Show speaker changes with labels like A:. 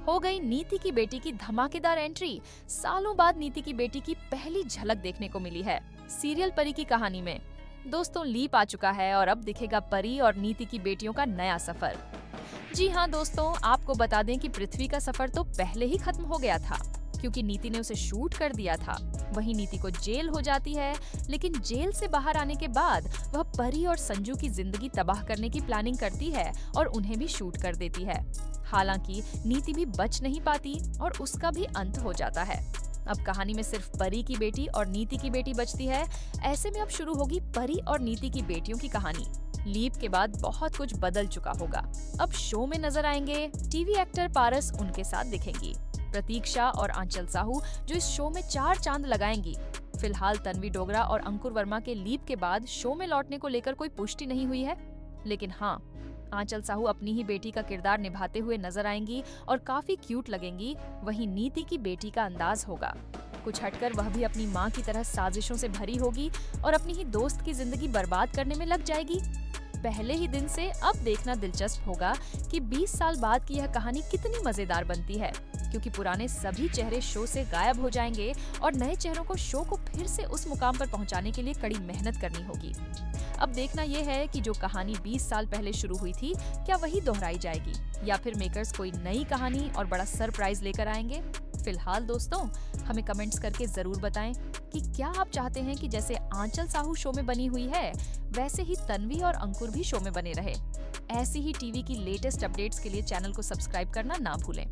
A: हो गई नीति की बेटी की धमाकेदार एंट्री। सालों बाद नीति की बेटी की पहली झलक देखने को मिली है सीरियल परी की कहानी में। दोस्तों, लीप आ चुका है और अब दिखेगा परी और नीति की बेटियों का नया सफर। जी हाँ दोस्तों, आपको बता दें कि पृथ्वी का सफर तो पहले ही खत्म हो गया था, क्योंकि नीति ने उसे शूट कर दिया था। वहीं नीति को जेल हो जाती है, लेकिन जेल से बाहर आने के बाद वह परी और संजू की जिंदगी तबाह करने की प्लानिंग करती है और उन्हें भी शूट कर देती है। हालांकि नीति भी बच नहीं पाती और उसका भी अंत हो जाता है। अब कहानी में सिर्फ परी की बेटी और नीति की बेटी बचती है। ऐसे में अब शुरू होगी परी और नीति की बेटियों की कहानी। लीप के बाद बहुत कुछ बदल चुका होगा। अब शो में नजर आएंगे टीवी एक्टर पारस, उनके साथ दिखेंगी प्रतीक्षा और आंचल साहू, जो इस शो में 4 चांद लगाएंगी। फिलहाल तन्वी डोगरा और अंकुर वर्मा के लीप के बाद शो में लौटने को लेकर कोई पुष्टि नहीं हुई है, लेकिन हाँ, आंचल साहू अपनी ही बेटी का किरदार निभाते हुए नजर आएंगी और काफी क्यूट लगेंगी। वहीं नीति की बेटी का अंदाज होगा कुछ हटकर, वह भी अपनी माँ की तरह साजिशों से भरी होगी और अपनी ही दोस्त की जिंदगी बर्बाद करने में लग जाएगी। पहले ही दिन से अब देखना दिलचस्प होगा कि 20 साल बाद की यह कहानी कितनी मजेदार बनती है, क्योंकि पुराने सभी चेहरे शो से गायब हो जाएंगे और नए चेहरों को शो को फिर से उस मुकाम पर पहुंचाने के लिए कड़ी मेहनत करनी होगी। अब देखना यह है कि जो कहानी 20 साल पहले शुरू हुई थी, क्या वही दोहराई जाएगी या फिर मेकर्स कोई नई कहानी और बड़ा सरप्राइज लेकर आएंगे। फिलहाल दोस्तों, हमें कमेंट्स करके जरूर बताएं कि क्या आप चाहते हैं कि जैसे आंचल साहू शो में बनी हुई है, वैसे ही तन्वी और अंकुर भी शो में बने रहे। ऐसी ही टीवी की लेटेस्ट अपडेट्स के लिए चैनल को सब्सक्राइब करना ना भूलें।